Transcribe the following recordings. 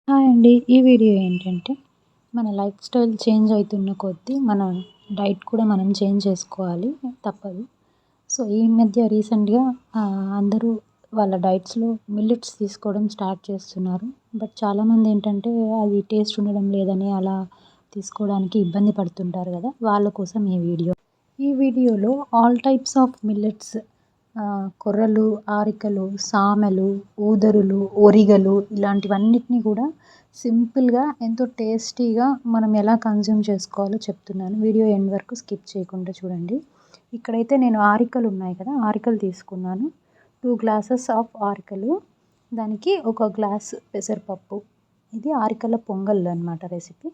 Hi అండి. ఈ video ఏంటంటే, మన లైఫ్ స్టైల్ చేంజ్ అవుతున్న కొద్దీ మన డైట్ కూడా మనం చేంజ్ చేసుకోవాలి. తప్పదు. సో, ఈ మధ్య రీసెంట్‌గా అందరూ వాళ్ళ డైట్స్‌లో మిల్లెట్స్ తీసుకోవడం స్టార్ట్ చేస్తున్నారు. బట్ చాలామంది ఏంటంటే, అది టేస్ట్ ఉండడం లేదని అలా తీసుకోవడానికి ఇబ్బంది పడుతుంటారు కదా! వాళ్ళ కోసం ఈ వీడియో. ఈ వీడియోలో ఆల్ టైప్స్ ఆఫ్ మిల్లెట్స్ కొర్రలు, ఆరికలు, సామెలు, ఊదరులు, ఒరిగలు ఇలాంటివన్నిటిని కూడా సింపుల్‌గా ఎంతో టేస్టీగా మనం ఎలా కన్జ్యూమ్ చేసుకోవాలో చెప్తున్నాను. వీడియో ఎండ్ వరకు స్కిప్ చేయకుండా చూడండి. ఇక్కడైతే నేను ఆరికలు ఉన్నాయి కదా! ఆరికలు తీసుకున్నాను. 2 గ్లాసెస్ ఆఫ్ ఆరికలు, దానికి 1 గ్లాస్ పెసరపప్పు. ఇది ఆరికల పొంగల్ అనమాట రెసిపీ.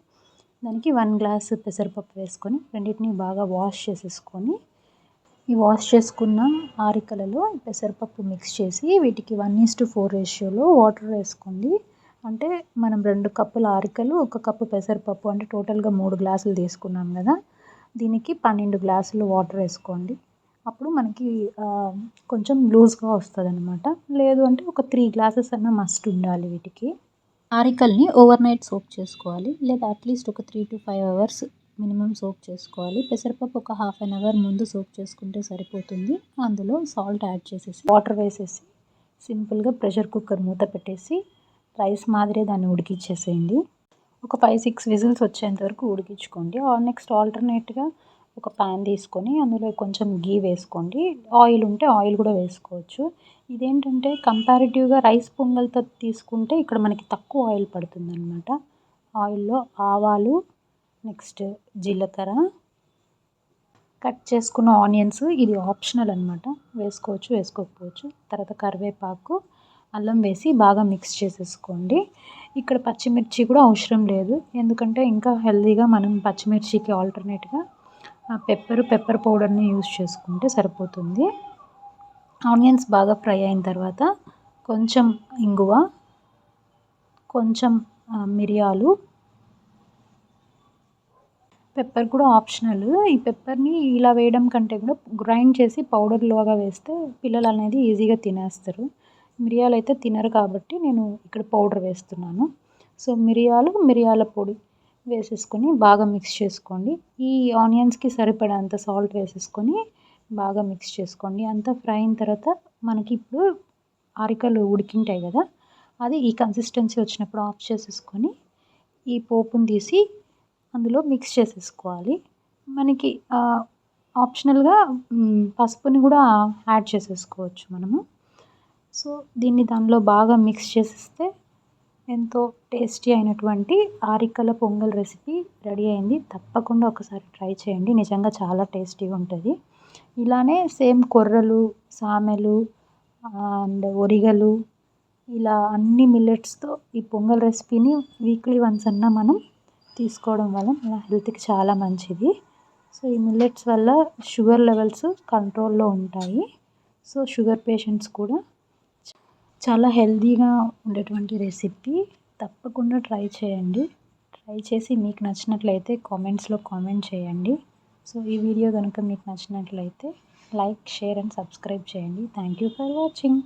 దానికి 1 గ్లాస్ పెసరపప్పు వేసుకొని రెండిటిని బాగా వాష్ చేసేసుకొని, ఈ వాష్ చేసుకున్న ఆరికలలో పెసరపప్పు మిక్స్ చేసి వీటికి 1:4 రేషియోలో వాటర్ వేసుకోండి. అంటే మనం 2 కప్పుల ఆరికలు, 1 కప్పు పెసరపప్పు అంటే టోటల్‌గా 3 గ్లాసులు తీసుకున్నాం కదా! దీనికి 12 గ్లాసులు వాటర్ వేసుకోండి. అప్పుడు మనకి కొంచెం లూజ్‌గా వస్తదనమాట. లేదు అంటే ఒక 3 గ్లాసెస్ అన్నా మస్ట్ ఉండాలి వీటికి. ఆరికల్ని ఓవర్ నైట్ సోక్ చేసుకోవాలి. లేదా అట్‌లీస్ట్ ఒక 3-5 అవర్స్ మినిమమ్ సోక్ చేసుకోవాలి. పెసరపప్పు ఒక హాఫ్ అన్ అవర్ ముందు సోక్ చేసుకుంటే సరిపోతుంది. అందులో సాల్ట్ యాడ్ చేసేసి, వాటర్ వేసేసి సింపుల్‌గా ప్రెషర్ కుక్కర్ మూత పెట్టేసి రైస్ మాదిరే దాన్ని ఉడికిచ్చేసేయండి. ఒక 5-6 విజిల్స్ వచ్చేంత వరకు ఉడికించుకోండి. నెక్స్ట్ ఆల్టర్‌నేట్‌గా ఒక పాన్ తీసుకొని అందులో కొంచెం ఘీ వేసుకోండి. ఆయిల్ ఉంటే ఆయిల్ కూడా వేసుకోవచ్చు. ఇదేంటంటే కంపారిటివ్‌గా రైస్ పొంగల్‌తో తీసుకుంటే ఇక్కడ మనకి తక్కువ ఆయిల్ పడుతుందనమాట. ఆయిల్‌లో ఆవాలు, నెక్స్ట్ జీలకర్ర, కట్ చేసుకున్న ఆనియన్స్, ఇది ఆప్షనల్ అనమాట. వేసుకోవచ్చు, వేసుకోకపోవచ్చు. తర్వాత కరివేపాకు, అల్లం వేసి బాగా మిక్స్ చేసేసుకోండి. ఇక్కడ పచ్చిమిర్చి కూడా అవసరం లేదు. ఎందుకంటే ఇంకా హెల్తీగా మనం పచ్చిమిర్చికి ఆల్టర్నేట్‌గా పెప్పర్ పౌడర్‌ని యూజ్ చేసుకుంటే సరిపోతుంది. ఆనియన్స్ బాగా ఫ్రై అయిన తర్వాత కొంచెం ఇంగువ, కొంచెం మిరియాలు, పెప్పర్ కూడా ఆప్షనల్. ఈ పెప్పర్‌ని ఇలా వేయడం కంటే కూడా గ్రైండ్ చేసి పౌడర్‌లాగా వేస్తే పిల్లలు అనేది ఈజీగా తినేస్తారు. మిరియాలైతే తినరు కాబట్టి నేను ఇక్కడ పౌడర్ వేస్తున్నాను. సో, మిరియాల పొడి వేసేసుకొని బాగా మిక్స్ చేసుకోండి. ఈ ఆనియన్స్‌కి సరిపడేంత సాల్ట్ వేసేసుకొని బాగా మిక్స్ చేసుకోండి. అంతా ఫ్రై అయిన తర్వాత మనకి ఇప్పుడు ఆరికలు ఉడికింటాయి కదా! అది ఈ కన్సిస్టెన్సీ వచ్చినప్పుడు ఆఫ్ చేసేసుకొని ఈ పోపుని తీసి అందులో మిక్స్ చేసేసుకోవాలి. మనకి ఆప్షనల్‌గా పసుపుని కూడా యాడ్ చేసేసుకోవచ్చు మనము. సో, దీన్ని దానిలో బాగా మిక్స్ చేసేస్తే ఎంతో టేస్టీ అయినటువంటి ఆరికల పొంగల్ రెసిపీ రెడీ అయింది. తప్పకుండా ఒకసారి ట్రై చేయండి. నిజంగా చాలా టేస్టీగా ఉంటది. ఇలానే సేమ్ కొర్రలు, సామెలు అండ్ ఒరిగలు ఇలా అన్ని మిల్లెట్స్‌తో ఈ పొంగల్ రెసిపీని వీక్లీ వన్స్ అన్నా మనం తీసుకోవడం వల్ల మన హెల్త్‌కి చాలా మంచిది. సో, ఈ మిల్లెట్స్ వల్ల షుగర్ లెవెల్స్ కంట్రోల్‌లో ఉంటాయి. సో, షుగర్ పేషెంట్స్ కూడా చాలా హెల్తీగా ఉండేటువంటి రెసిపీ. తప్పకుండా ట్రై చేయండి. ట్రై చేసి మీకు నచ్చినట్లయితే కామెంట్స్‌లో కామెంట్ చేయండి. సో, ఈ వీడియో గనుక మీకు నచ్చినట్లయితే లైక్, షేర్ అండ్ సబ్స్క్రైబ్ చేయండి. Thank you for watching.